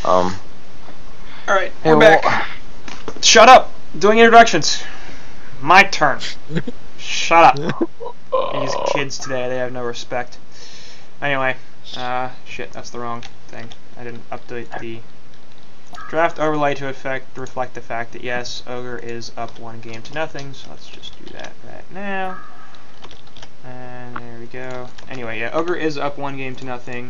Alright, we're back. Shut up! Doing introductions. My turn. Shut up. These kids today, they have no respect. Anyway, shit, that's the wrong thing. I didn't update the draft overlay to reflect the fact that yes, Ogre is up 1-0, so let's just do that right now. And there we go. Anyway, yeah, Ogre is up 1-0.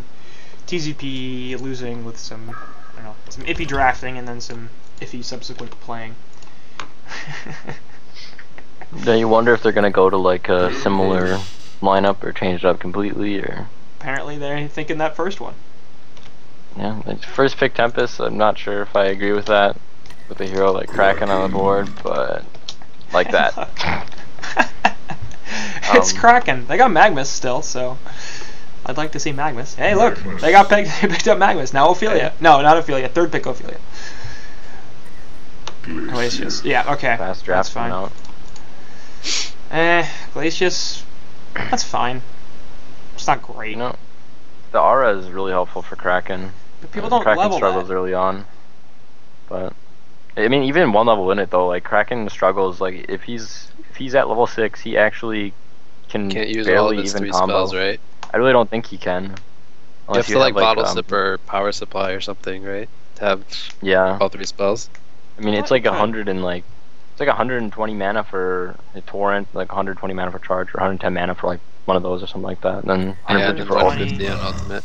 TZP losing with some, I don't know, some iffy drafting and then some iffy subsequent playing. Then you wonder if they're gonna go to like a similar lineup or change it up completely, or apparently they're thinking that first one. Yeah, like first pick Tempest. I'm not sure if I agree with that, with a hero like Kraken on the board, but like that. It's Kraken. They got Magnus still, so I'd like to see Magnus. Hey, look, they got picked up Magnus. Now Ophelia. No, not Ophelia. Third pick Ophelia. Glacius. Yeah, okay. Fast draft. That's fine. Out. Glacius. That's fine. It's not great. You know, the aura is really helpful for Kraken. But people don't Kraken level struggles that. early on, but I mean, even one level in it though, like Kraken struggles. Like if he's at level 6, he actually can't use barely all of his even 3 combo. spells, right? I really don't think he can. You Unless have to like bottle like, sip or power supply or something, right? To have yeah, all 3 spells. I mean, it's like 100 and like it's like 120 mana for a torrent, like 120 mana for charge, or 110 mana for like one of those or something like that. And then 150 and for ultimate. 150 on ultimate.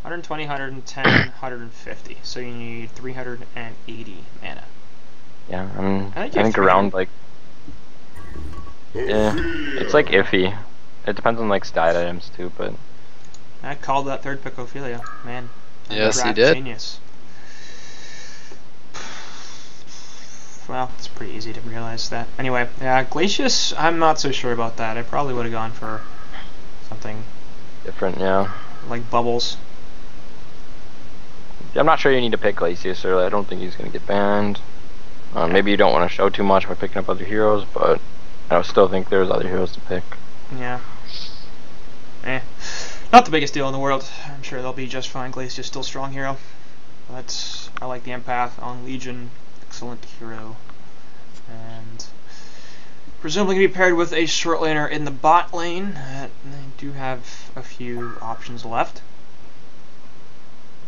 120, 110, 150. So you need 380 mana. Yeah, I mean, I I think around like, yeah, it's like iffy. It depends on like stat items too, but I called that third pick Ophelia, man. Yes, you Draft did. Genius. Well, it's pretty easy to realize that. Anyway, yeah, Glacius, I'm not so sure about that. I probably would have gone for something different, yeah. like Bubbles. I'm not sure you need to pick Glacius early. I don't think he's gonna get banned. Maybe you don't want to show too much by picking up other heroes, but I still think there's other heroes to pick. Yeah. Not the biggest deal in the world. I'm sure they'll be just fine. Glacius still strong hero. But I like the Empath on Legion. Excellent hero. And presumably going to be paired with a short laner in the bot lane. They do have a few options left.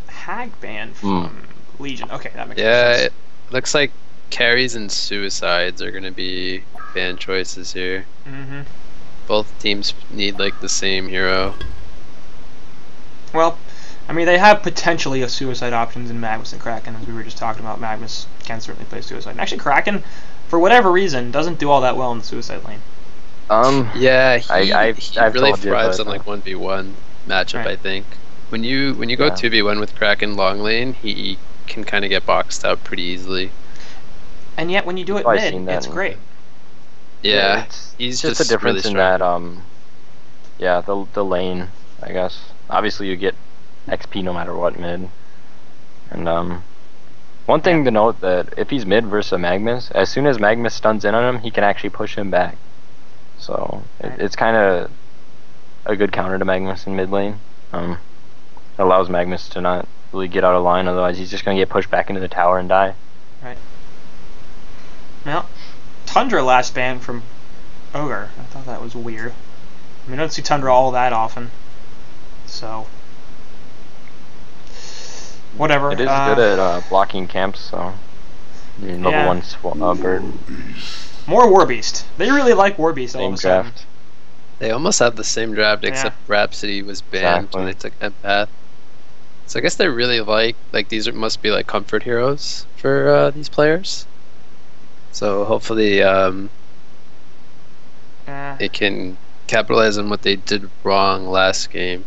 Hag ban from Legion. Okay, that makes sense. Yeah, it looks like carries and suicides are going to be ban choices here. Mm-hmm. Both teams need like the same hero. Well, I mean, they have potentially a suicide options in Magnus and Kraken, as we were just talking about. Magnus can certainly play suicide. And actually, Kraken, for whatever reason, doesn't do all that well in the suicide lane. Yeah, he I've really told you, thrives but, on like 1v1 matchup. Right. I think when you go 2v1 with Kraken long lane, he can kind of get boxed out pretty easily. And yet, when you do it I've seen mid, that it's great. Yeah, it's he's just a difference really in strong. that. Yeah, the lane. I guess obviously you get XP no matter what mid. And one thing to note that if he's mid versus a Magnus, as soon as Magnus stuns in on him, he can actually push him back. So it's kind of a good counter to Magnus in mid lane. It allows Magnus to not really get out of line, otherwise he's just gonna get pushed back into the tower and die. Right. Well, Tundra last ban from Ogre. I thought that was weird. I mean, I don't see Tundra all that often. So, whatever. It is good at blocking camps, so you're level 1 bird. More Warbeast. They really like Warbeast all Same of a sudden. draft. They almost have the same draft, except Rhapsody was banned when they took Empath. So I guess they really like these must be like comfort heroes for these players. So hopefully they can capitalize on what they did wrong last game.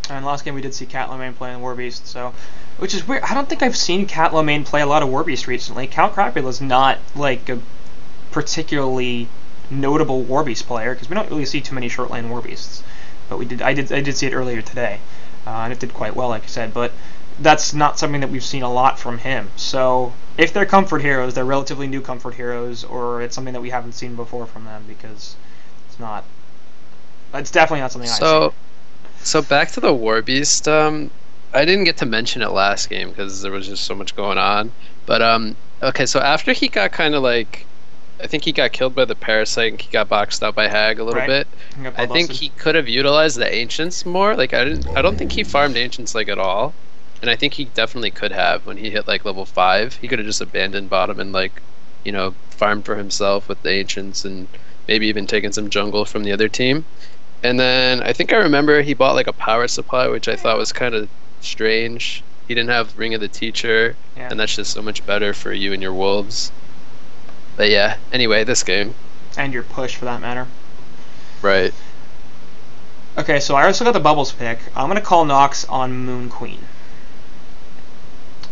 And last game we did see Cat Lomain playing Warbeast, so which is weird. I don't think I've seen Cat Lomain play a lot of Warbeast recently. Count Crapula's not like a particularly notable Warbeast player because we don't really see too many short lane Warbeasts. But I did see it earlier today, and it did quite well, like I said. But that's not something that we've seen a lot from him. So if they're comfort heroes, they're relatively new comfort heroes, or it's something that we haven't seen before from them because it's not. It's definitely not something I've seen. So back to the Warbeast I didn't get to mention it last game because there was just so much going on. But okay, so after he got kind of like, I think he got killed by the parasite and he got boxed out by Hag a little bit. I think he could have utilized the ancients more. Like I don't think he farmed ancients like at all. And I think he definitely could have when he hit like level 5. He could have just abandoned bottom and like, you know, farmed for himself with the ancients and maybe even taken some jungle from the other team. And then I think I remember he bought like a power supply, which I thought was kind of strange. He didn't have Ring of the Teacher, and that's just so much better for you and your wolves. But yeah, anyway, this game. And your push for that matter. Right. Okay, so I also got the bubbles pick. I'm gonna call Nox on Moon Queen.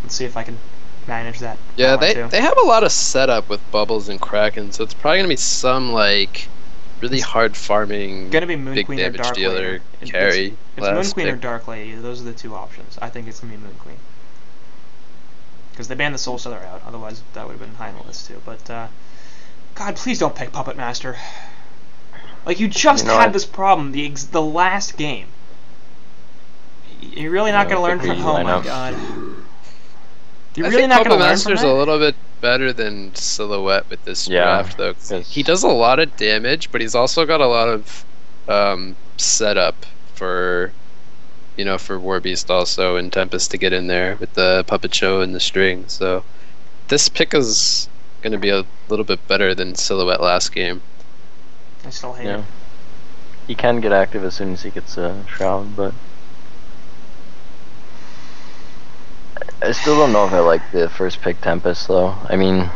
Let's see if I can manage that. Yeah, they have a lot of setup with bubbles and Kraken, so it's probably gonna be some like really hard farming, gonna be Moon big Queen damage or Dark dealer Lady. carry. It's Moon Queen or Dark Lady. Those are the two options. I think it's gonna be Moon Queen because they banned the Soul Stealer out. Otherwise, that would have been high on the list too. But God, please don't pick Puppet Master. Like you just had this problem the last game. You're really not gonna learn from. Oh my God. You're really not going to learn from that? Master's a little bit better than Silhouette with this draft, though. He does a lot of damage, but he's also got a lot of setup for, you know, for Warbeast also and Tempest to get in there with the Puppet Show and the string. So this pick is going to be a little bit better than Silhouette last game. I still hate it. He can get active as soon as he gets a Shroud, but I still don't know if I like the first pick Tempest though. I mean,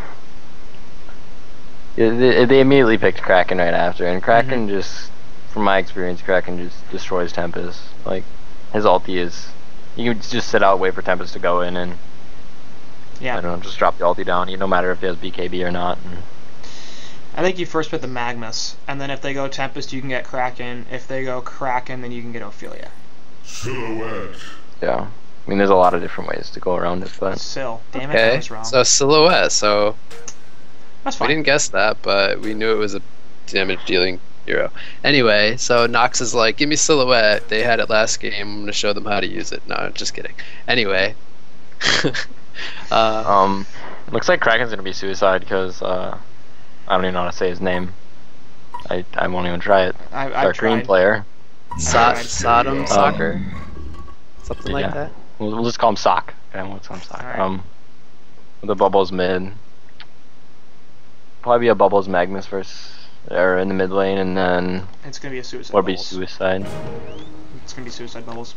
they immediately picked Kraken right after, and Kraken just, from my experience, Kraken just destroys Tempest. Like, his ulti is, you can just sit out, wait for Tempest to go in, and I don't know, just drop the ulti down, no matter if he has BKB or not. I think you first put the Magmus, and then if they go Tempest, you can get Kraken. If they go Kraken, then you can get Ophelia. Silhouette. Yeah. I mean, there's a lot of different ways to go around it, but... Damn it, I was wrong. So Silhouette, so... That's fine. We didn't guess that, but we knew it was a damage-dealing hero. Anyway, so Nox is like, give me Silhouette. They had it last game. I'm going to show them how to use it. No, just kidding. Anyway. Looks like Kraken's going to be Suicide, because, I don't even know how to say his name. I won't even try it. Our green player. Sodom Soccer? Something like that? We'll just call him Sock. Okay, we'll call him Sock. Right. The Bubbles mid. Probably be a Bubbles Magnus versus, or in the mid lane, and then it's gonna be a Suicide. Or be Suicide. It's gonna be Suicide Bubbles.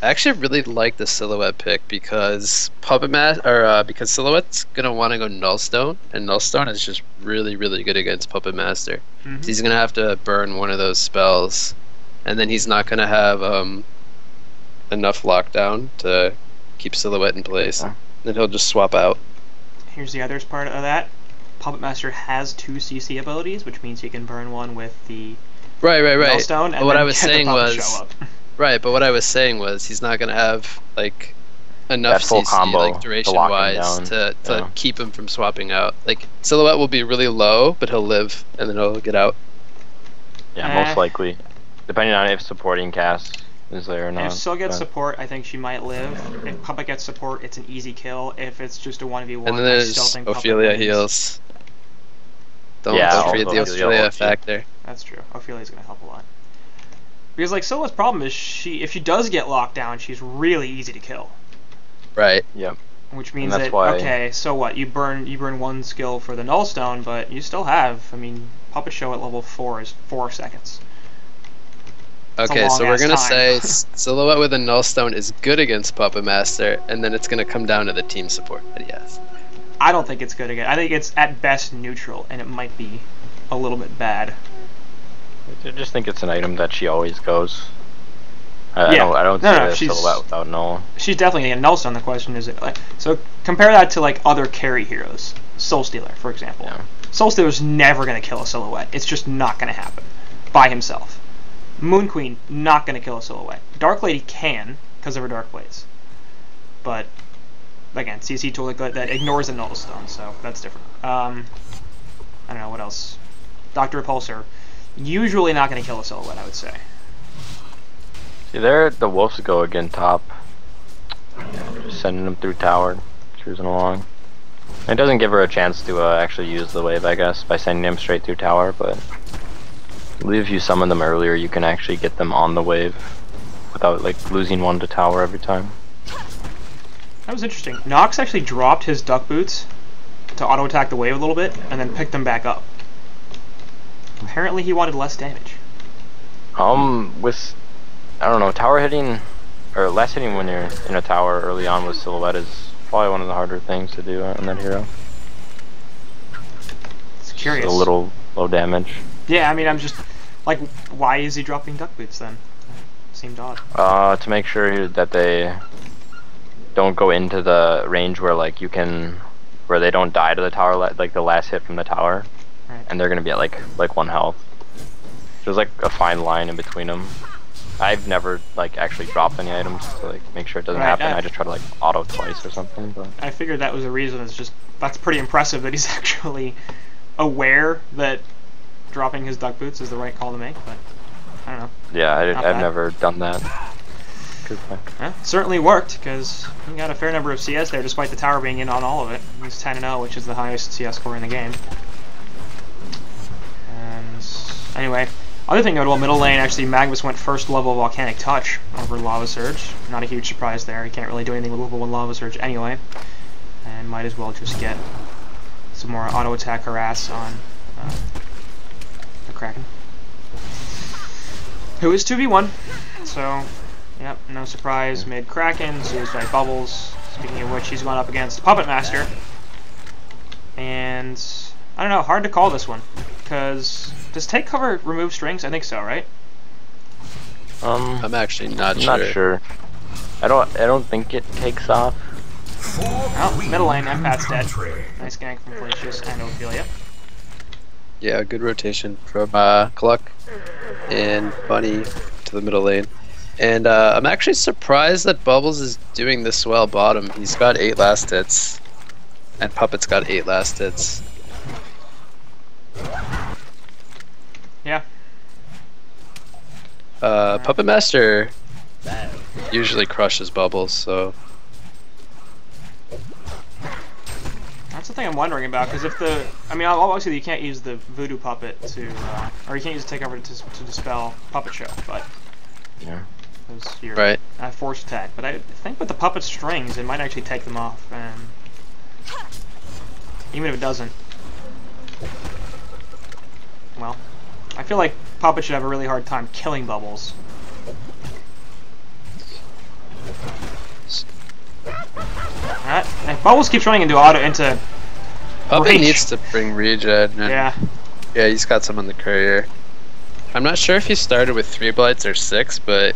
I actually really like the Silhouette pick because because Silhouette's gonna want to go Nullstone, and Nullstone is just really, really good against Puppet Master. So he's gonna have to burn one of those spells, and then he's not gonna have enough lockdown to keep Silhouette in place. Then he'll just swap out. Here's the other part of that. Puppet Master has 2 CC abilities, which means he can burn one with the Nullstone, and what then I was saying was show up. Right, but what I was saying was he's not gonna have like enough full CC combo like duration wise to keep him from swapping out. Like Silhouette will be really low, but he'll live and then he'll get out. Yeah, most likely. Depending on if supporting cast is there or not. If Sil gets support, I think she might live. If Puppet gets support, it's an easy kill. If it's just a 1v1, and then there's Ophelia heals. Don't forget the Ophelia factor. That's true. Ophelia's gonna help a lot. Because like Silhouette's problem is if she does get locked down, she's really easy to kill. Right. Yep. Which means that okay, so what? You burn one skill for the Nullstone, but you still have. I mean, Puppet Show at level 4 is 4 seconds. Okay, so we're gonna say Silhouette with a Nullstone is good against Puppet Master, and then it's gonna come down to the team support. Yes. I don't think it's good again. I think it's at best neutral, and it might be a little bit bad. I just think it's an item that she always goes. I don't see Silhouette without Null. She's definitely getting Nullstone. The question is, so compare that to like other carry heroes. Soul Stealer, for example. Yeah. Soul Stealer's never gonna kill a Silhouette. It's just not gonna happen by himself. Moon Queen, not going to kill a Silhouette. Dark Lady can, because of her Dark Blades. But, again, CC tool that ignores the Nullstone, so that's different. I don't know, what else? Dr. Repulsor, usually not going to kill a Silhouette, I would say. See, there the Wolves go again top. Just sending him through tower, cruising along. It doesn't give her a chance to actually use the wave, I guess, by sending him straight through tower, but I believe if you summon them earlier, you can actually get them on the wave without like losing one to tower every time. That was interesting. Nox actually dropped his duck boots to auto attack the wave a little bit, and then picked them back up. Apparently, he wanted less damage. With I don't know, tower hitting or less hitting when you're in a tower early on with silhouette is probably one of the harder things to do on that hero. It's curious. Just a little low damage. Yeah, I mean, I'm just like, why is he dropping duck boots then? Seemed odd. To make sure that they don't go into the range where like where they don't die to the tower, like the last hit from the tower, right. And they're gonna be at like 1 health. There's like a fine line in between them. I've never like actually dropped any items to like make sure it doesn't happen. I just try to like auto twice or something. But I figured that was a reason. It's just that's pretty impressive that he's actually aware that dropping his duck boots is the right call to make. But I don't know. Yeah, I've never done that. Yeah, certainly worked because he got a fair number of CS there, despite the tower being in on all of it. He's 10-0, which is the highest CS score in the game. And anyway. Other thing notable, middle lane, actually Magnus went first level Volcanic Touch over Lava Surge. Not a huge surprise there. He can't really do anything with level 1 Lava Surge anyway. And might as well just get some more auto attack harass on the Kraken. Who is 2v1. So, yep, no surprise. Mid Kraken, Zeus by Bubbles. Speaking of which, he's going up against Puppet Master. And I don't know, hard to call this one. Because does take cover remove strings? I think so, right? I'm actually not sure. I don't think it takes off. Oh, middle lane, Empath's dead. Nice gank from Felicius and Ophelia. Yeah, good rotation from Cluck and Bunny to the middle lane. And I'm actually surprised that Bubbles is doing this well bottom. He's got 8 last hits. And Puppet's got 8 last hits. Yeah. Puppet Master usually crushes Bubbles, so... That's the thing I'm wondering about, because if the... I mean, obviously you can't use the Voodoo Puppet to... or you can't use the takeover to dispel Puppet Show, but... Yeah. You're right. Force attack. But I think with the Puppet strings, it might actually take them off, and... even if it doesn't... well... I feel like Puppet should have a really hard time killing Bubbles. Alright, and Bubbles keeps running into Puppet range. needs to bring regen. Yeah. Yeah, he's got some on the courier. I'm not sure if he started with 3 blights or 6, but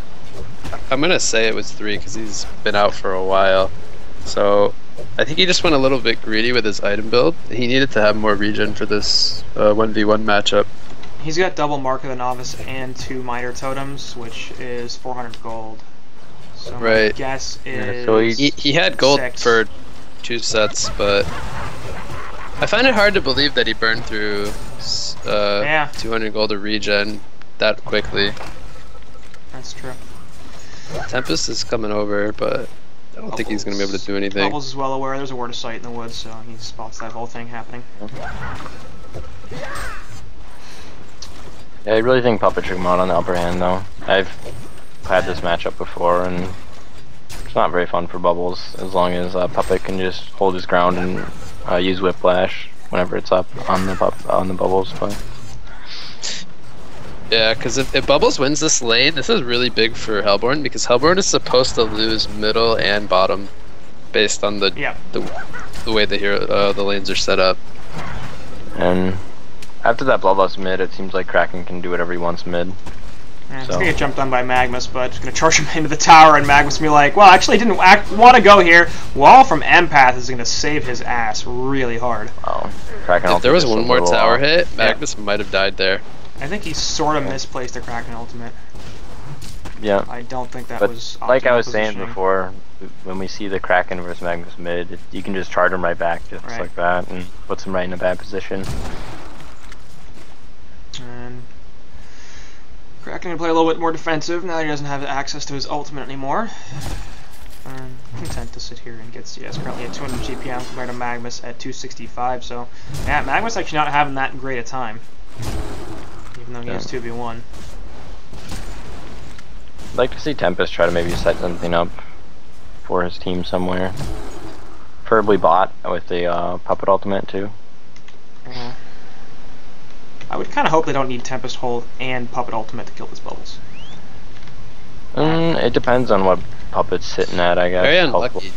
I'm gonna say it was 3 because he's been out for a while. So I think he just went a little bit greedy with his item build. He needed to have more regen for this 1v1 matchup. He's got double Mark of the Novice and 2 Miter Totems, which is 400 gold. So my guess is... so he had gold 6. for 2 sets, but... I find it hard to believe that he burned through 200 gold of regen that quickly. That's true. Tempest is coming over, but I don't think he's going to be able to do anything. Bubbles is well aware there's a Word of Sight in the woods, so he spots that whole thing happening. Yeah, I really think Puppet should come out on the upper hand, though. I've had this matchup before, and it's not very fun for Bubbles, as long as Puppet can just hold his ground and use Whiplash whenever it's up on the Bubbles. But yeah, because if Bubbles wins this lane, this is really big for Hellborn, because Hellborn is supposed to lose middle and bottom based on the way the lanes are set up. And after that Bloodlust mid, it seems like Kraken can do whatever he wants mid. Yeah, he's gonna get jumped on by Magnus, but just gonna charge him into the tower, and Magnus will be like, well, actually, I didn't want to go here. Wall from Empath is gonna save his ass really hard. Oh, Kraken. If there was one more tower hit, Magnus might have died there. I think he sort of misplaced the Kraken ultimate. Yeah. I don't think that was like I was saying before, when we see the Kraken versus Magnus mid, you can just charge him right back just like that, and puts him right in a bad position. And Kraken can play a little bit more defensive now that he doesn't have access to his ultimate anymore. content to sit here and get CS currently at 200 GPM compared to Magnus at 265. So, yeah, Magnus actually not having that great a time, even though he is 2v1. I'd like to see Tempest try to maybe set something up for his team somewhere. Preferably bot with the Puppet ultimate too. I would kind of hope they don't need Tempest hold and Puppet ultimate to kill these bubbles. It depends on what Puppet's sitting at, I guess. Very unlucky.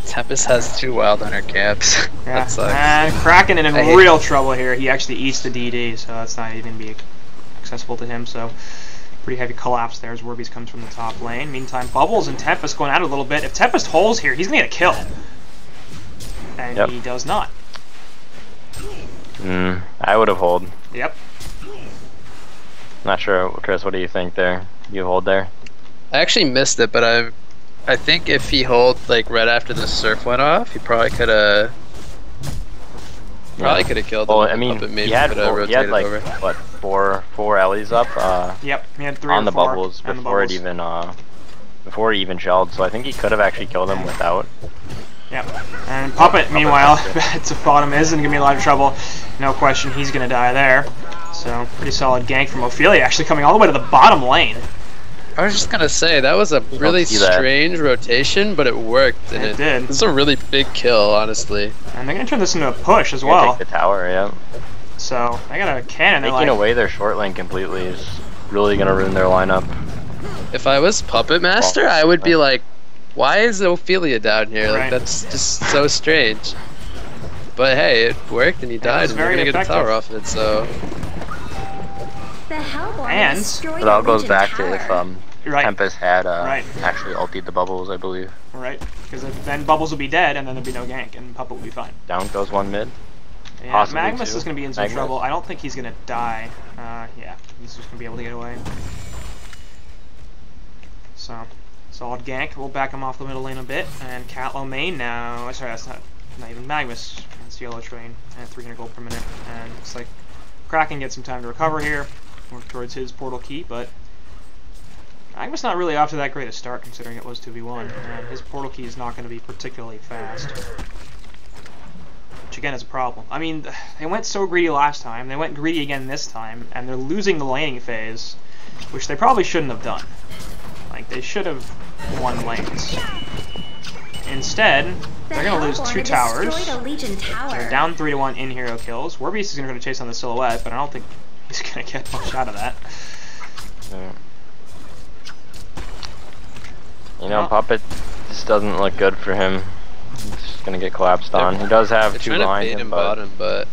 Tempest has 2 Wild Hunter camps. Yeah. That sucks. And Kraken in real trouble here. He actually eats the DD, so that's not even be accessible to him. So pretty heavy collapse there as Warbeast comes from the top lane. Meantime, Bubbles and Tempest going at it a little bit. If Tempest holds here, he's gonna get a kill, and he does not. I would have hold. Yep. Not sure, Chris. What do you think there? You hold there? I actually missed it, but I think if he hold like right after the surf went off, he probably could have killed him. Well, I mean, he had like over. what four Ellies up. Yep, he had 3 on or the 4 bubbles on the before bubbles. it even before he even shelled. So I think he could have actually killed him without. Yep. And Puppet, meanwhile, at the bottom isn't gonna be in a lot of trouble. No question, he's gonna die there. So pretty solid gank from Ophelia, actually coming all the way to the bottom lane. I was just gonna say that was a really strange rotation, but it worked. And It did. It's a really big kill, honestly. And they're gonna turn this into a push as Take well. the tower, yeah. So they got a cannon. Taking away their short lane completely is really gonna ruin their lineup. If I was Puppet Master, I would be like, why is Ophelia down here? Like that's just so strange. But hey, it worked and he died, and they're gonna get a tower off of it. So. And it all goes back to if Tempest had actually ultied the bubbles, I believe. Right, because then Bubbles will be dead, and then there'll be no gank, and Puppet will be fine. Down goes 1 mid. Yeah, Possibly Magnus 2. is going to be in some trouble. I don't think he's going to die. Yeah, he's just going to be able to get away. So, solid gank. We'll back him off the middle lane a bit. And Catlow main now. Sorry, that's not even Magnus. That's Yellow Train. And 300 gold per minute. And looks like Kraken gets some time to recover here. Work towards his portal key, but Magnus not really off to that great a start considering it was 2v1. And his portal key is not going to be particularly fast. Which again is a problem. I mean, they went so greedy last time, they went greedy again this time, and they're losing the laning phase, which they probably shouldn't have done. Like, they should have won lanes. Instead, they're going to lose 2 towers. They're down 3-1 in hero kills. Warbeast is going to go to chase on the silhouette, but I don't think he's going to get much out of that. Yeah. You know, Puppet just doesn't look good for him. He's gonna get collapsed on. He does have 2 behind him, but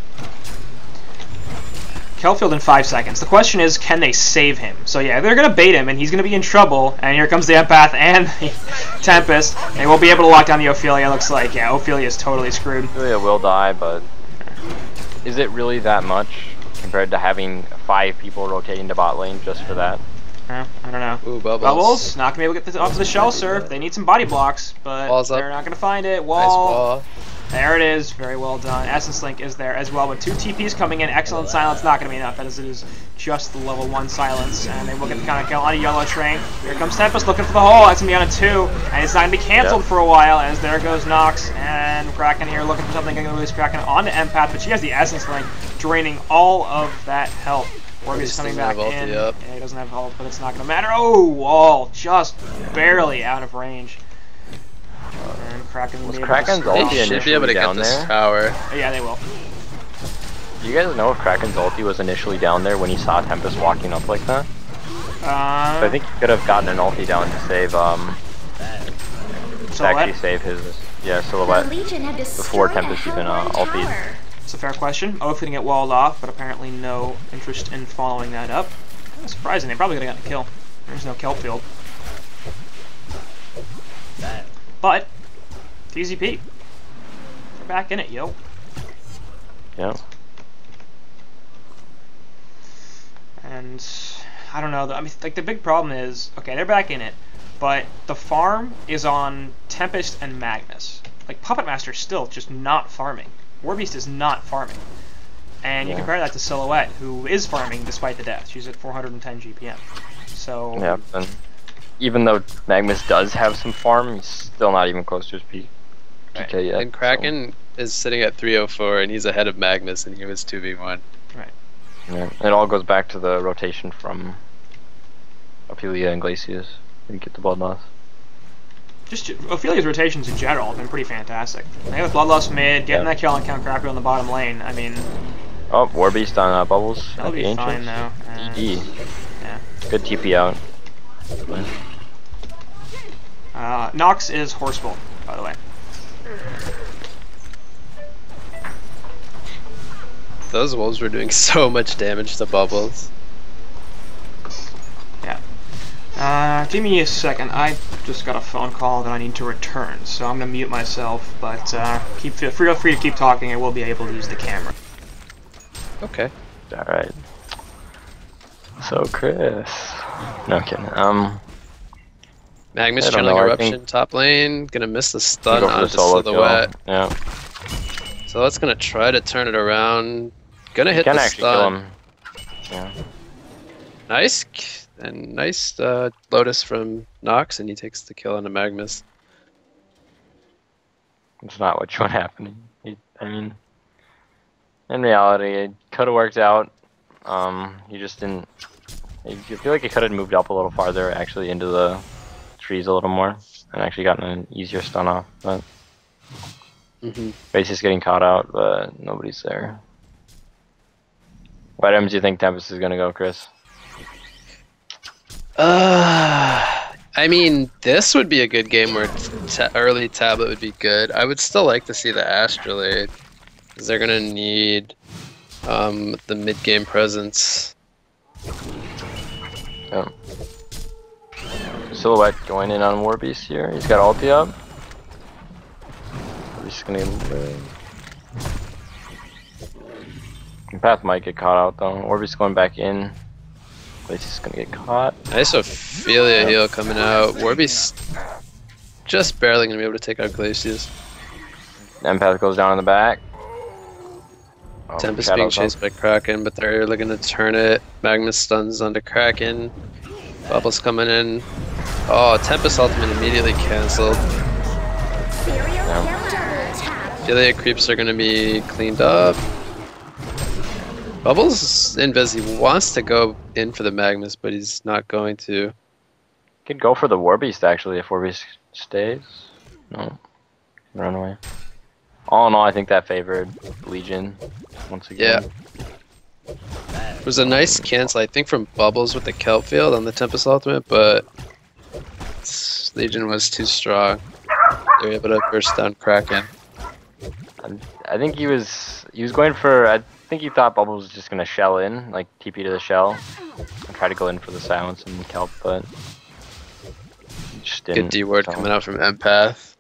Kelfield in 5 seconds. The question is, can they save him? So yeah, they're gonna bait him, and he's gonna be in trouble. And here comes the Empath and the Tempest. They will be able to lock down the Ophelia. Looks like Ophelia is totally screwed. Ophelia will die, but is it really that much compared to having 5 people rotating to bot lane just for that? I don't know. Ooh, Bubbles. Bubbles, not gonna be able to get this off the shell surf. They need some body blocks, but they're not gonna find it. Wall. Nice wall. There it is. Very well done. Essence Link is there as well, but 2 TPs coming in. Excellent silence. Not gonna be enough, as it is just the level 1 silence, and they will get the counter kill on a Yellow Train. Here comes Tempest looking for the hole. That's gonna be on a 2, and it's not gonna be canceled for a while. As there goes Nox and Kraken here looking for something. Gonna release Kraken onto Empath, but she has the Essence Link, draining all of that health. Warbeast coming back in. Yeah, he doesn't have health, but it's not going to matter. Oh, wall just barely out of range. And Kraken was Kraken's ulti initially down there? Tower. Yeah, they will. Do you guys know if Kraken's ulti was initially down there when he saw Tempest walking up like that? I think he could have gotten an ulti down to save to actually save his silhouette before Tempest even ultied. It's a fair question. Hopefully get walled off, but apparently no interest in following that up. That's surprising. They probably could have gotten a kill. There's no Kelfield. But TZP, they're back in it, yo. Yeah. And I don't know. I mean, like the big problem is, okay, they're back in it, but the farm is on Tempest and Magnus. Like Puppet Master's still just not farming. Warbeast is not farming. And you compare that to Silhouette, who is farming despite the death. She's at 410 GPM. So even though Magnus does have some farm, he's still not even close to his PK yet. And Kraken is sitting at 304, and he's ahead of Magnus, and he was 2v1. Right. Yeah, it all goes back to the rotation from Ophelia and Glacius. You get the Bloodlust. Just Ophelia's rotations in general have been pretty fantastic. They have Bloodlust mid, getting that kill on Count Crappy on the bottom lane. I mean... Oh, Warbeast on Bubbles. That'll be fine, though. DD. Yeah. Good TP out. Nox is Horsebolt, by the way. Those wolves were doing so much damage to Bubbles. Yeah. Give me a second. I just got a phone call that I need to return, so I'm gonna mute myself. But feel free to keep talking. I will be able to use the camera. Okay. All right. So Chris. No kidding. Magnus trailing Eruption top lane. Gonna miss the stun on the Silhouette. Yeah. Silhouette's gonna try to turn it around. Gonna hit the stun. Kill him. Yeah. Nice. And nice Lotus from Nox, and he takes the kill on the Magnus. It's not what you want happening. I mean, in reality, it could have worked out. You just didn't. I feel like it could have moved up a little farther, actually, into the trees a little more, and actually gotten an easier stun off. But Base is getting caught out, but nobody's there. What items do you think Tempest is gonna go, Chris? I mean, this would be a good game where early tablet would be good. I would still like to see the Astrolabe, because they're gonna need the mid-game presence. Yeah. Silhouette going in on Warbeast here. He's got ulti up. We're just gonna Path might get caught out though. Warbeast going back in. He's gonna get caught. Nice Ophelia heal coming out. Warbeast just barely gonna be able to take out Glacius. Empath goes down in the back. Oh, Tempest being chased by Kraken, but they're looking to turn it. Magnus stuns onto Kraken. Bubbles coming in. Oh, Tempest ultimate immediately cancelled. Ophelia creeps are gonna be cleaned up. Bubbles invis, he wants to go in for the Magnus, but he's not going to. Could go for the Warbeast actually if Warbeast stays. No. Run away. All in all, I think that favored Legion once again. Yeah. It was a nice cancel, I think, from Bubbles with the Kelp field on the Tempest ultimate, but Legion was too strong. They were able to burst down Kraken. I think he was going for. I think he thought Bubbles was just gonna shell in, like TP to the shell, and try to go in for the silence and Kelp, but he just didn't. Good D word coming out from Empath.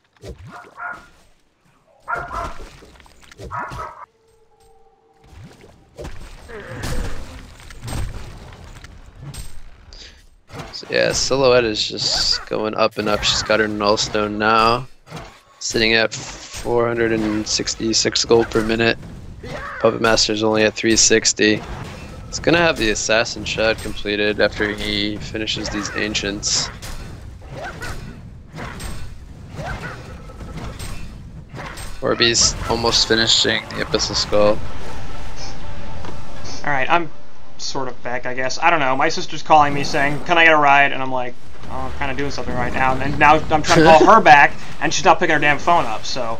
So yeah, Silhouette is just going up and up. She's got her Nullstone now, sitting at 466 gold per minute. Puppet Master's only at 360. He's gonna have the Assassin Shad completed after he finishes these Ancients. Orbeez almost finishing the Abyssal Skull. Alright, I'm sort of back, I guess. I don't know, my sister's calling me saying, can I get a ride? And I'm like, oh, I'm kind of doing something right now. And now I'm trying to call her back, and she's not picking her damn phone up, so...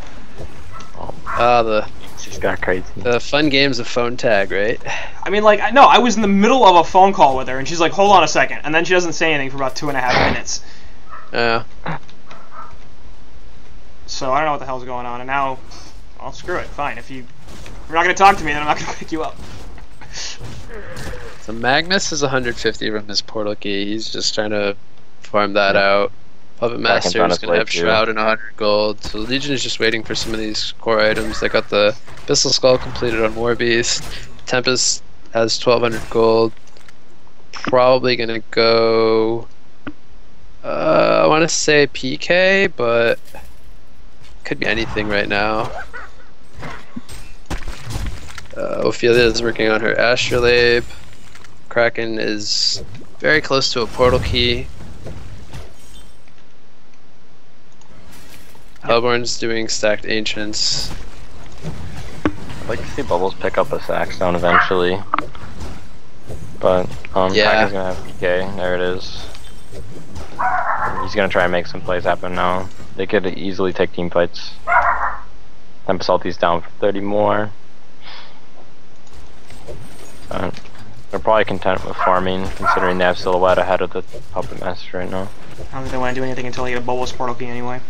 She's got crazy. The fun games of phone tag, right? I mean, like, no, I was in the middle of a phone call with her, and she's like, hold on a second. And then she doesn't say anything for about 2.5 minutes. Yeah. So I don't know what the hell's going on, and now, well, screw it, fine. If you're not going to talk to me, then I'm not going to pick you up. So Magnus is 150 from his portal key. He's just trying to farm that out. Puppet Master is going to have Shroud and 100 gold. So Legion is just waiting for some of these core items. They got the Abyssal Skull completed on Warbeast. Tempest has 1200 gold. Probably going to go... I want to say PK, but... could be anything right now. Ophelia is working on her Astrolabe. Kraken is very close to a portal key. Hellborn's doing stacked ancients. I'd like to see Bubbles pick up a Saxstone eventually. But, Yeah. Kraken's gonna have PK. There it is. He's gonna try and make some plays happen now. They could easily take team fights. Tempest ulti's down for 30 more. They're probably content with farming, considering they have Silhouette ahead of the Puppet Master right now. I don't think they want to do anything until they get a Bubbles portal key anyway.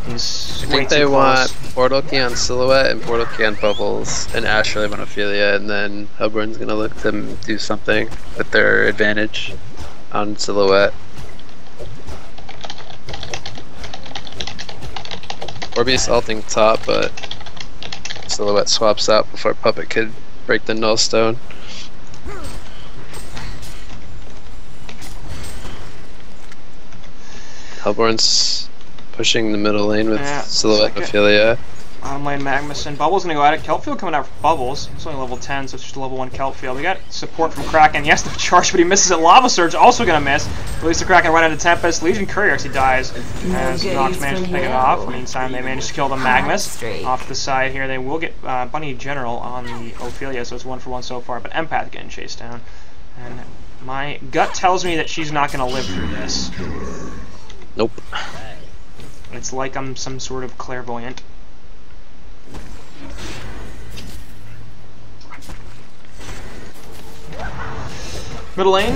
I think they want portal key on Silhouette and portal key on Bubbles, and Ash really want Ophelia, and then Hellborn's gonna look to do something with their advantage on Silhouette. Orbeez ulting top, but Silhouette swaps out before Puppet could break the Nullstone. Hellborn's pushing the middle lane with Silhouette and Ophelia. Bottom lane Magnus and Bubbles gonna go at it. Kelpfield coming out for Bubbles. It's only level 10, so it's just a level 1 Kelpfield. We got support from Kraken. He has to charge, but he misses it. Lava Surge also gonna miss. Release the Kraken right into Tempest. Legion Courier actually dies as Nox managed to pick it off. Meantime, they managed to kill the Magnus. Off the side here, they will get Bunny General on the Ophelia, so it's 1 for 1 so far, but Empath getting chased down. And my gut tells me that she's not gonna live through this. Nope. It's like I'm some sort of clairvoyant. Middle lane,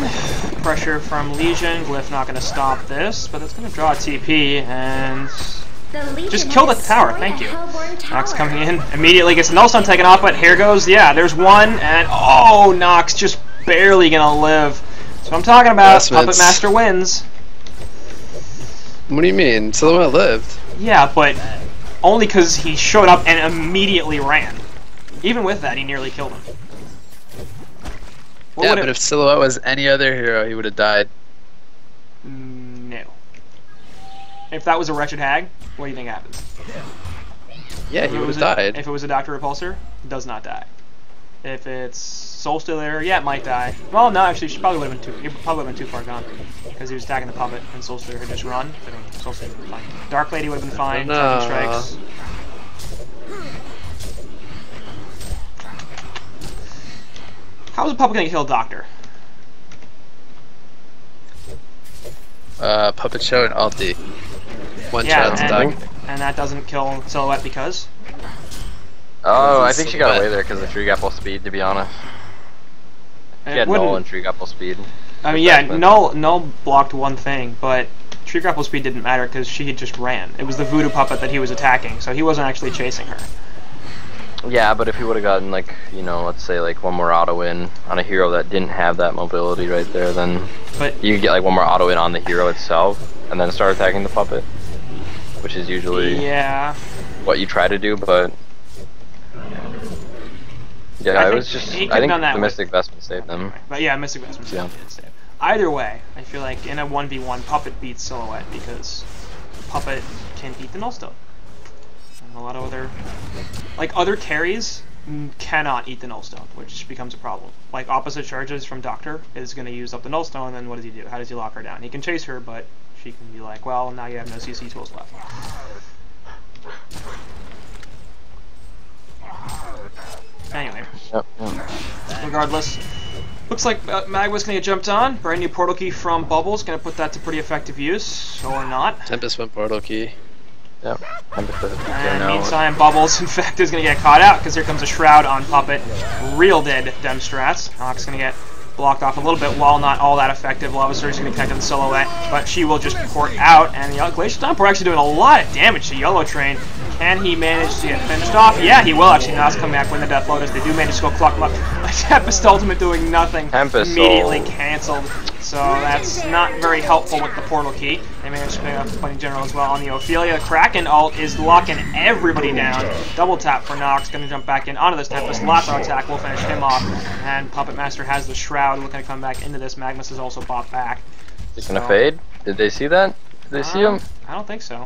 pressure from Legion. Glyph not going to stop this, but it's going to draw a TP and just kill the tower. Thank you. Nox coming in, immediately gets the Nullstone taken off, but here goes, yeah, there's one, and oh, Nox just barely going to live. That's what I'm talking about. Puppet Master wins. What do you mean? Silhouette lived. Yeah, but only because he showed up and immediately ran. Even with that, he nearly killed him. Yeah, but if Silhouette was any other hero, he would have died. No. If that was a Wretched Hag, what do you think happens? Yeah, he would have died. If it was a Dr. Repulsor, does not die. If it's Soul Stealer, yeah, it might die. Well, no, actually, she probably would have been too far gone. Because he was attacking the puppet, and Soul Stealer had just run. But I mean, Soul Stealer would have been fine. Dark Lady would have been fine. No. Strikes. How is a puppet going to kill a Doctor? Puppet Show and ulti. One shot to Doctor. And that doesn't kill Silhouette because? Oh, I think she got away there because of Tree Grapple speed, to be honest. She had Null and Tree Grapple speed. I mean, yeah, Null blocked one thing, but Tree Grapple speed didn't matter because she had just ran. It was the Voodoo Puppet that he was attacking, so he wasn't actually chasing her. Yeah, but if he would have gotten, like, you know, let's say, like, one more auto-in on a hero that didn't have that mobility right there, then you could get, like, one more auto-in on the hero itself, and then start attacking the puppet, which is usually what you try to do, but yeah, it was just, I think the Mystic Vestment saved them. But yeah, Mystic Vestment did save. Either way, I feel like in a 1v1, Puppet beats Silhouette because Puppet can eat the Nullstone. A lot of other carries cannot eat the Nullstone, which becomes a problem. Like opposite charges from Doctor is going to use up the Nullstone, and then what does he do? How does he lock her down? He can chase her, but she can be like, well, now you have no CC tools left. Anyway, regardless, looks like Magma's going to get jumped on. Brand new portal key from Bubbles, going to put that to pretty effective use, or not. Tempest went portal key. Yep. And meantime, Bubbles, in fact, is going to get caught out because here comes a Shroud on Puppet. Real dead Dem Strats. Nox is going to get blocked off a little bit while not all that effective. Lava Surge is going to connect to the Silhouette, but she will just port out. And the Glacial Downpour actually doing a lot of damage to Yellow Train. Can he manage to get finished off? Yeah, he will actually. Nox coming back with the Death Lotus. They do manage to go cluck him up. Tempest Ultimate doing nothing. Immediately cancelled. So that's not very helpful with the portal key. They managed to pick up the Bunny General as well on the Ophelia. Kraken ult is locking everybody down. Double tap for Nox. Going to jump back in onto this Tempest. Lasso attack will finish him off. And Puppet Master has the Shroud. Looking to come back into this. Magnus is also popped back. He's going to fade? Did they see that? Did they see him? I don't think so.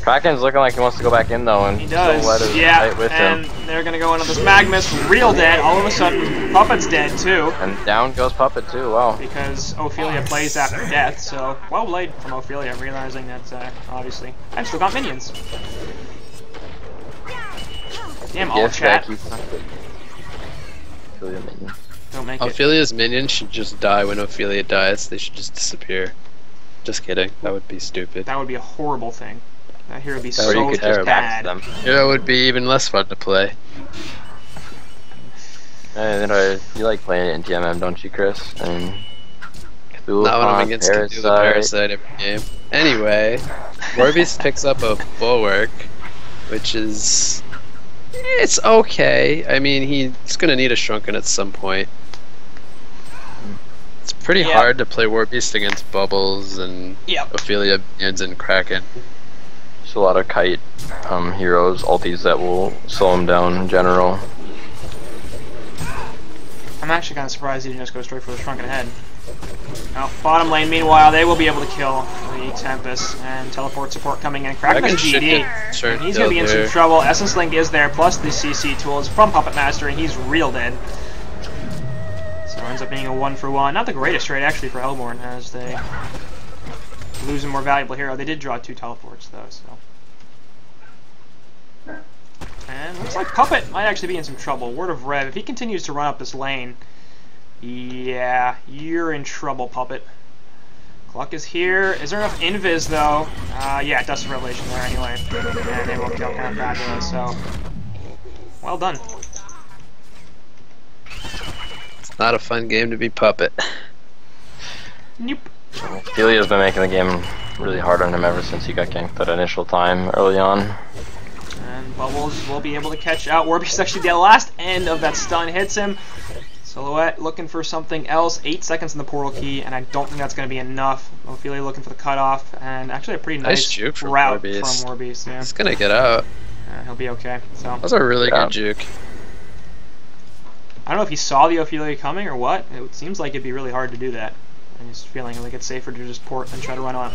Kraken's looking like he wants to go back in though, and he does. Silhouette is Yeah, right with and him. they're gonna go into this Magnus, real dead. All of a sudden, Puppet's dead too. And down goes Puppet too. Wow. Because Ophelia plays after death, so well played from Ophelia, realizing that obviously I've still got minions. Damn, all chat. Ophelia minion. Don't make it. Ophelia's minions should just die when Ophelia dies. They should just disappear. Just kidding. That would be stupid. That would be a horrible thing. That hero would be Or so you could just bad. them. Yeah, it would be even less fun to play. And you like playing it in TMM, don't you, Chris? And Not when I'm against Cthulhu the Parasite every game. Anyway, Warbeast picks up a Bulwark, which is... It's okay. I mean, he's gonna need a Shrunken at some point. It's pretty hard to play Warbeast against Bubbles and Ophelia minions and Kraken. There's a lot of kite heroes, ultis that will slow him down in general. I'm actually kind of surprised he didn't just go straight for the Shrunken head. Oh, bottom lane, meanwhile, they will be able to kill the Tempest, and teleport support coming in. Kraken's GD, and he's going to be in some trouble. Essence Link is there, plus the CC tools from Puppet Master, and he's real dead. So it ends up being a 1-for-1. Not the greatest trade, actually, for Hellborn, as they lose a more valuable hero. They did draw 2 teleports, though, so... And looks like Puppet might actually be in some trouble. Word of Rev, if he continues to run up this lane, yeah, you're in trouble, Puppet. Cluck is here. Is there enough invis, though? Yeah, Dust of Revelation there anyway. And they will kill kind of fabulous, so... Well done. It's not a fun game to be Puppet. Nope. Ophelia's been making the game really hard on him ever since he got ganked that initial time early on. And Bubbles will be able to catch out. Warbeast actually the last end of that stun hits him. Silhouette looking for something else. 8 seconds in the portal key, and I don't think that's going to be enough. Ophelia looking for the cutoff, and actually a pretty nice juke from route Warbeast. from Warbeast. Yeah. He's gonna get out. He'll be okay. So That was a really good juke. I don't know if he saw the Ophelia coming or what. It seems like it'd be really hard to do that. I'm just feeling like it's safer to just port and try to run on.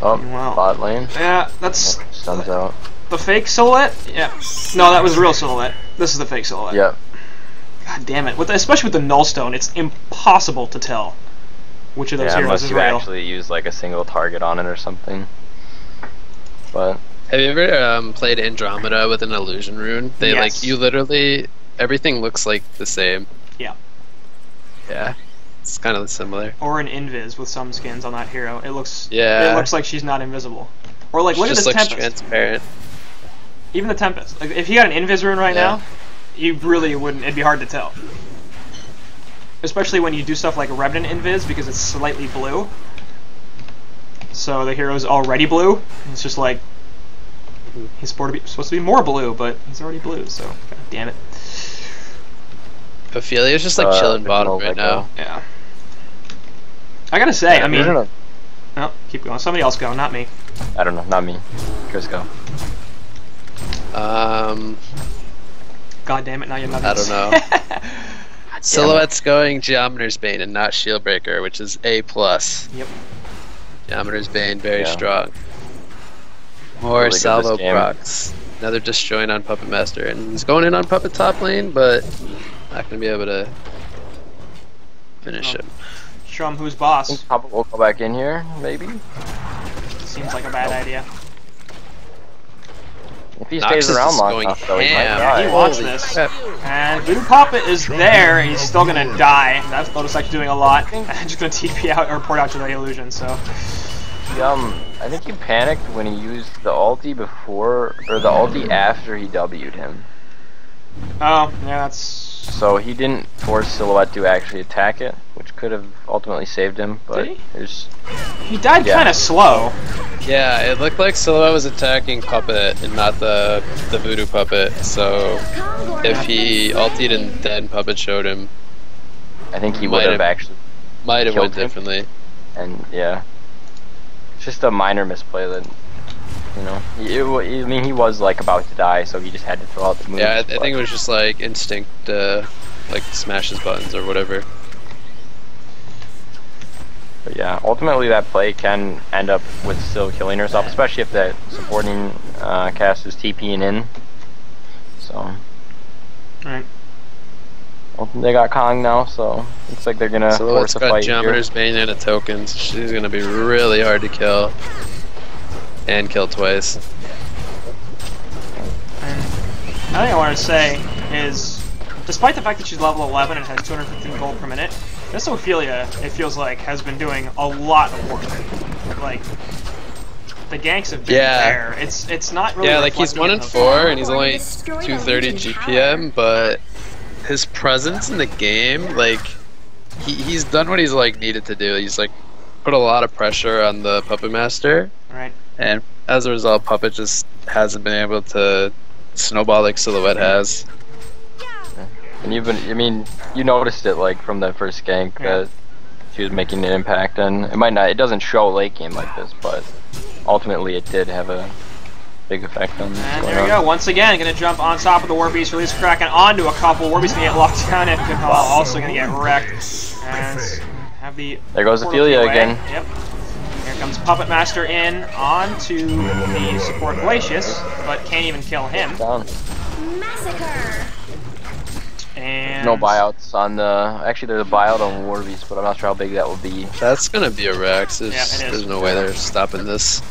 Oh, wow. bot lane. Yeah, that's Stuns out. the fake silhouette. Yeah, no, that was the real silhouette. This is the fake silhouette. Yep. God damn it! Especially with the Nullstone, it's impossible to tell which of those heroes unless is you real. actually use like a single target on it or something. But have you ever played Andromeda with an illusion rune? They like you literally everything looks like the same. Yeah. Yeah. It's kind of similar. Or an invis with some skins on that hero. It looks it looks like she's not invisible. Or like look at this looks Tempest. Transparent. Even the Tempest. Like if he got an invis rune right now, you really wouldn't. It'd be hard to tell. Especially when you do stuff like Revenant invis because it's slightly blue. So the hero's already blue. It's just like he's supposed to be more blue, but he's already blue. So god damn it. Ophelia's just like chilling bottom right now. Yeah. I gotta say, I mean... No, keep going. Somebody else go, not me. I don't know, not me. Chris, go. God damn it, now you're not. I don't know. Silhouette's going Geometer's Bane and not Shieldbreaker, which is A+. Yep. Geometer's Bane, very strong. More really salvo procs. Another disjoint on Puppet Master, and he's going in on Puppet top lane, but not gonna be able to finish him. Show him who's boss. I think Puppet will go back in here, maybe. Seems like a bad idea. If he stays around long enough, though, he might die. He wants this. And Voodoo Puppet is there. He's still gonna die. That's Lotus actually doing a lot. I'm just gonna TP out or port out to the illusion. So. I think he panicked when he used the ulti before, or the ulti after he W'd him. Oh, yeah, that's... So he didn't force Silhouette to actually attack it, which could have ultimately saved him, but did he? He died kind of slow. Yeah, it looked like Silhouette was attacking Puppet and not the Voodoo Puppet, so if he ultied and then Puppet showed him, I think he would have actually might have went differently. And yeah. It's just a minor misplay that, you know, I mean, he was like about to die, so he just had to throw out the moves. Yeah, I think it was just like instinct, like smash his buttons or whatever. But yeah, ultimately that play can end up with still killing herself, especially if that supporting cast is TPing in. So. Right. Well, they got Kong now, so looks like they're gonna force a fight here. Geometer's Bane and a token, so she's gonna be really hard to kill. And kill twice. And another thing I wanted to say is, despite the fact that she's level 11 and has 215 gold per minute, this Ophelia, it feels like, has been doing a lot of work. Like, the ganks have been there. It's not really. Yeah, like he's 1 and 4 and he's only 230 GPM, but his presence in the game, like, he's done what he's like needed to do. He's like put a lot of pressure on the Puppet Master. Right. And as a result, Puppet just hasn't been able to snowball like Silhouette has. And you noticed it like from the first gank that she was making an impact, and it doesn't show late game like this, but ultimately it did have a big effect on this. And there we go, once again, gonna jump on top of the Warbeast, release Kraken onto a couple. Warbeast gonna get locked down, and Kunhal also gonna get wrecked. And have there goes Ophelia again. Yep. Here comes Puppet Master in onto the support Glacius, but can't even kill him. Down. Massacre. And no buyouts on the. Actually, there's a buyout on Warbeast, but I'm not sure how big that will be. That's gonna be a Rex. There's no way they're stopping this.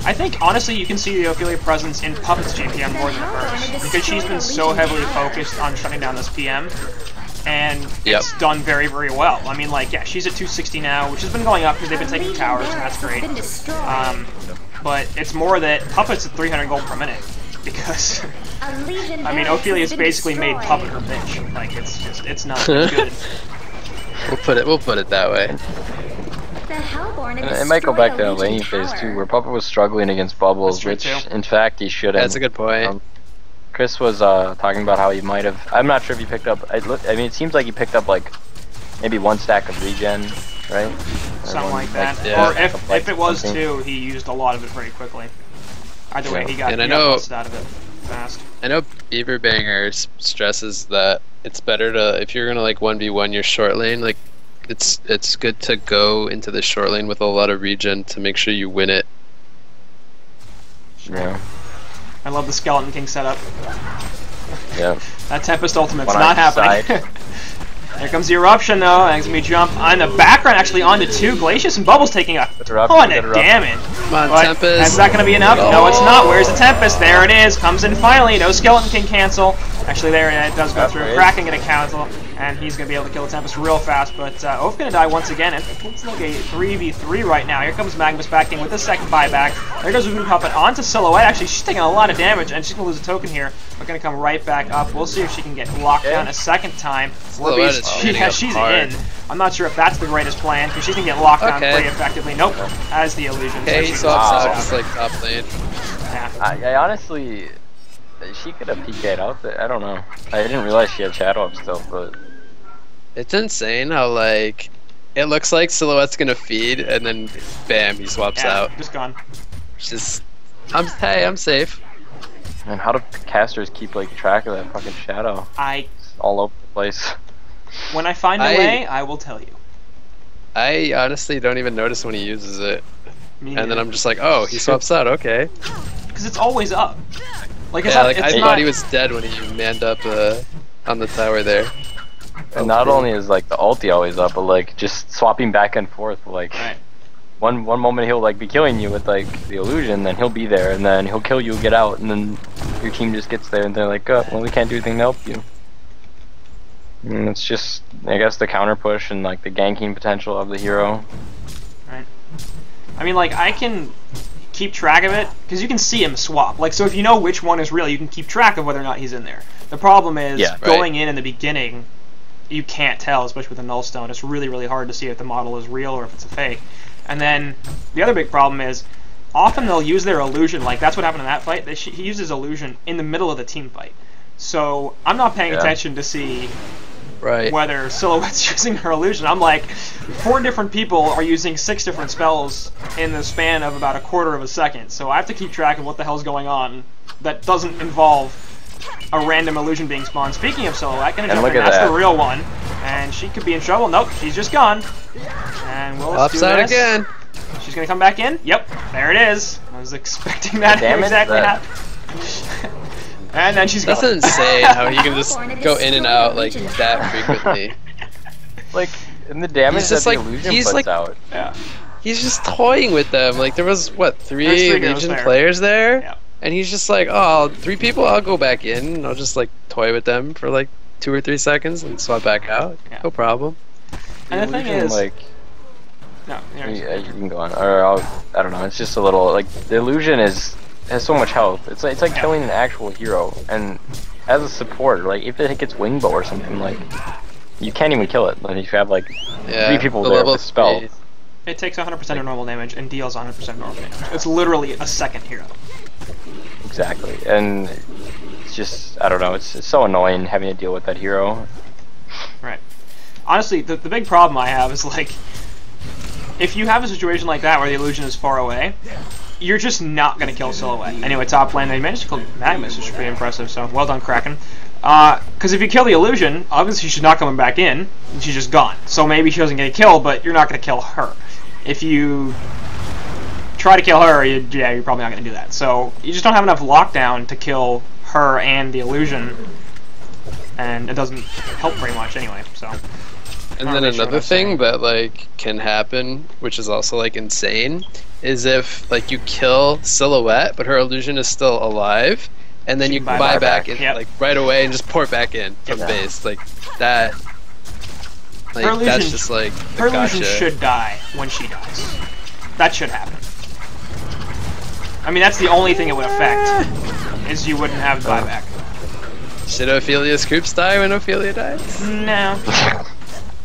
I think, honestly, you can see the Ophelia presence in Puppet's GPM more than hers, because she's been so heavily focused on shutting down this PM, and it's done very, very well. I mean, like, yeah, she's at 260 now, which has been going up because they've been taking towers, and that's great. But it's more that Puppet's at 300 gold per minute, because, I mean, Ophelia's basically made Puppet her bitch. Like, it's not good. We'll put it that way. And it might go back to the laning phase too, where Puppet was struggling against Bubbles, which in fact he shouldn't. That's a good point. Chris was talking about how he might have. I'm not sure if he picked up. I mean, it seems like he picked up like maybe 1 stack of regen, right? Something like that. Or if it was 2, he used a lot of it very quickly. Either way, he got most out of it fast. I know Beaverbanger stresses that it's better to, if you're gonna like 1v1 your short lane, like it's good to go into the short lane with a lot of regen to make sure you win it. Yeah. I love the Skeleton King setup. Yeah. That Tempest ultimate's not happening. Here comes the Eruption though, and it's gonna be jump on the background actually onto 2. Glacius and Bubbles taking a ton of damage. Come on, Tempest. Is that gonna be enough? No, it's not. Where's the Tempest? There it is. Comes in finally. No Skeleton King cancel. Actually, there it does go through. Kraken gonna cancel, and he's gonna be able to kill the Tempest real fast. But Oath gonna die once again. It looks like a 3v3 right now. Here comes Magnus back in with the second buyback. There goes Voodoo Puppet onto Silhouette. Actually, she's taking a lot of damage, and she's gonna lose a token here. We're gonna come right back up. We'll see if she can get locked down a second time. She's in. I'm not sure if that's the greatest plan, because she's gonna get locked down pretty effectively. Nope, as the illusion. Okay, so just like top lane. Yeah. I honestly, she could have PK'd out there. I don't know. I didn't realize she had Shadow up still, but it's insane how like it looks like Silhouette's gonna feed, and then bam, he swaps out. Just gone. I'm safe. And how do casters keep like track of that fucking Shadow? It's all over the place. When I find a way, I will tell you. I honestly don't even notice when he uses it. Me and then I'm just like, oh, he swaps out, okay. Because it's always up. Like, it's I thought he was dead when he manned up on the tower there. And not only is like the ulti always up, but like just swapping back and forth. Like one moment he'll like be killing you with like the illusion, then he'll be there, and then he'll kill you, get out, and then your team just gets there, and they're like, oh, well, we can't do anything to help you. And it's just, I guess, the counter push and like the ganking potential of the hero. Right. I mean, like, I can keep track of it because you can see him swap. Like, so if you know which one is real, you can keep track of whether or not he's in there. The problem is going in the beginning, you can't tell, especially with a nullstone. It's really, really hard to see if the model is real or if it's a fake. And then the other big problem is often they'll use their illusion. Like, that's what happened in that fight. He uses illusion in the middle of the team fight. So I'm not paying attention to see whether Silhouette's using her illusion. I'm like, 4 different people are using 6 different spells in the span of about a quarter of a second. So I have to keep track of what the hell's going on that doesn't involve a random illusion being spawned. Speaking of Silhouette, gonna jump in. That's the real one. And she could be in trouble. Nope, she's just gone. And we'll do Upside this. again. She's gonna come back in. Yep, there it is. I was expecting that to exactly happen. And then she's gone. That's insane how he can just go in and out like that frequently. Like, in the damage He's just that the like- illusion he's puts like- out. Yeah. He's just toying with them. Like there was what, There's 3 three girls Legion there. players there, Yeah. and he's just like, oh, 3 people, I'll go back in. And I'll just like toy with them for like 2 or 3 seconds and swap back out. Yeah. No problem. And the thing Illusion, is, like, no, yeah, you can go on. Or I don't know. It's just a little like the illusion has so much health. It's like killing an actual hero, and as a support, like if it gets wing bow or something, like you can't even kill it. Like if you have like Yeah. 3 people the there level with spell. 3. it takes 100% of normal damage and deals 100% normal damage. It's literally a second hero. Exactly, and it's just I don't know. It's so annoying having to deal with that hero. Right. Honestly, the big problem I have is like, if you have a situation like that where the illusion is far away, you're just not gonna kill Silhouette. Anyway, top lane, they managed to kill Magnus, which is pretty impressive, so well done, Kraken. Because if you kill the illusion, obviously she's not coming back in, and she's just gone. So maybe she doesn't get a kill, but you're not gonna kill her. If you try to kill her, yeah, you're probably not gonna do that. So you just don't have enough lockdown to kill her and the illusion, and it doesn't help very much anyway, so. And Not then really sure what another I'm saying. thing that like can happen, which is also like insane, is if like you kill Silhouette, but her illusion is still alive, and then She you can buy buy back back. in Yep. like right away and just port back in from Yep. base, like that. Like Her illusion- that's just like a Her illusion gotcha. should die when she dies. That should happen. I mean, that's the only thing it would affect, is you wouldn't have buyback. Should Ophelia's creeps die when Ophelia dies? No,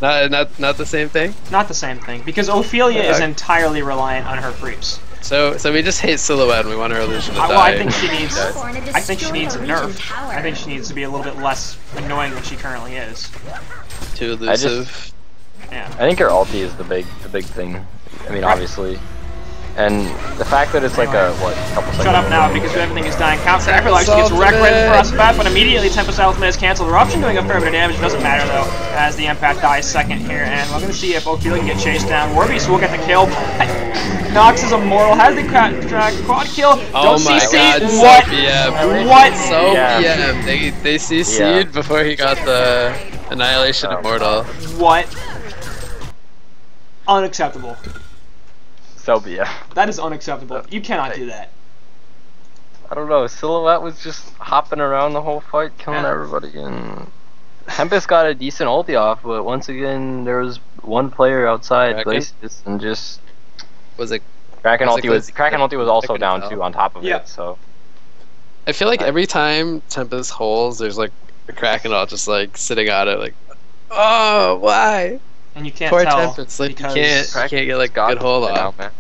Not the same thing. not the same thing, because Ophelia is Okay. entirely reliant on her creeps. So we just hate Silhouette and we want her illusion to die. Well, I think she needs. Hellborn to I think she destroy needs a the nerf. Legion tower. I think she needs to be a little bit less annoying than she currently is. Too elusive. Yeah. I think her ulti is the big thing. I mean, obviously, and the fact that it's like a couple seconds. Shut up now, because everything is dying. Counter Afterlife gets wrecked right in front of Bat, but immediately Tempest Ultimate is cancelled. Eruption doing a fair bit of damage, doesn't matter though, as the Empath dies second here, and we're going to see if Ophelia can get chased down. Warbeast will get the kill. Nox is immortal, has the quad kill. Oh Don't my CC. god, What? so PM. What? So Yeah. PM. They CC'd Yeah. before he got the Annihilation Immortal. What? Unacceptable. So be it. That is unacceptable. You cannot do that. I don't know. Silhouette was just hopping around the whole fight, killing Yeah. everybody, and Tempest got a decent ulti off, but once again, there was one player outside Kraken? Glacius, and just Was it? Kraken Was it ulti was also couldn't down tell. too on top of Yeah. it. So I feel like every time Tempest holes, there's like a Kraken all just like sitting on it, like, oh, why? And you can't Poor tell Tempest. Like you because can't get like a good hold right now, off. man.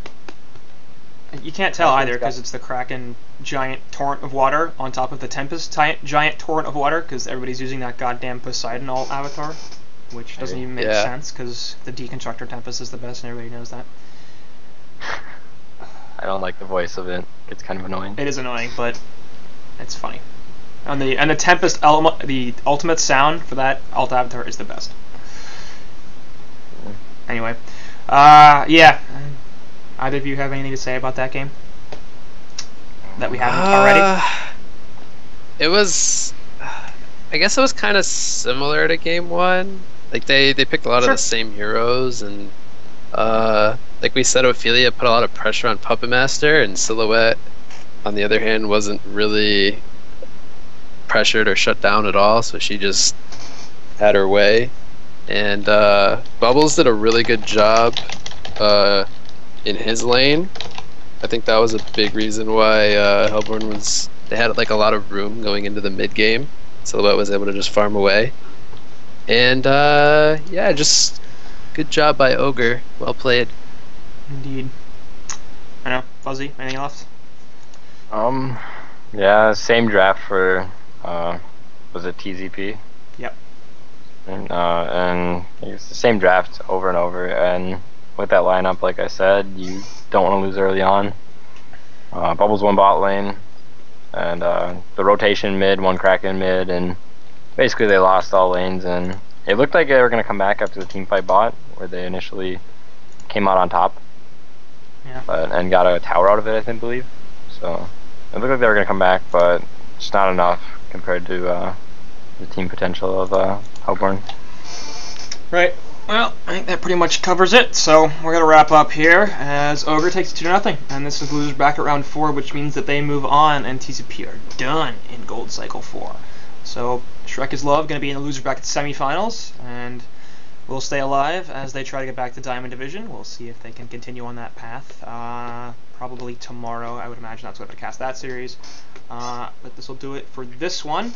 you can't tell either Kraken's because it's the Kraken giant torrent of water on top of the Tempest giant torrent of water because everybody's using that goddamn Poseidon alt avatar, which doesn't even make Yeah. sense because the Deconstructor Tempest is the best and everybody knows that. I don't like the voice of it. It's kind of annoying. It is annoying, but it's funny. And the Tempest the ultimate sound for that alt avatar is the best. Anyway, yeah. Either of you have anything to say about that game that we haven't already? It was, I guess it was kind of similar to game one. Like they picked a lot Sure. of the same heroes, and like we said, Ophelia put a lot of pressure on Puppet Master, and Silhouette, on the other hand, wasn't really pressured or shut down at all. So she just had her way, and Bubbles did a really good job in his lane. I think that was a big reason why Hellborn they had like a lot of room going into the mid game. Silhouette was able to just farm away, and yeah, just good job by Ogre. Well played. Indeed. I know. Fuzzy, anything else? Yeah, same draft for was it TZP? Yep. And it's the same draft over and over, and with that lineup, like I said, you don't want to lose early on. Bubbles won bot lane, and the rotation mid, one Kraken mid, and basically they lost all lanes, and It looked like they were going to come back after the team fight bot, where they initially came out on top. Yeah. And got a tower out of it, I believe. So it looked like they were going to come back, but just not enough compared to the team potential of HoN. Right. Well, I think that pretty much covers it. So we're going to wrap up here as Ogre takes 2-0. And this is losers bracket round 4, which means that they move on and TZP are done in Gold Cycle 4. So Shrek is Love going to be in the losers bracket semifinals, and will stay alive as they try to get back to Diamond Division. We'll see if they can continue on that path. Probably tomorrow, I would imagine that's what I'm going to cast that series. But this will do it for this one.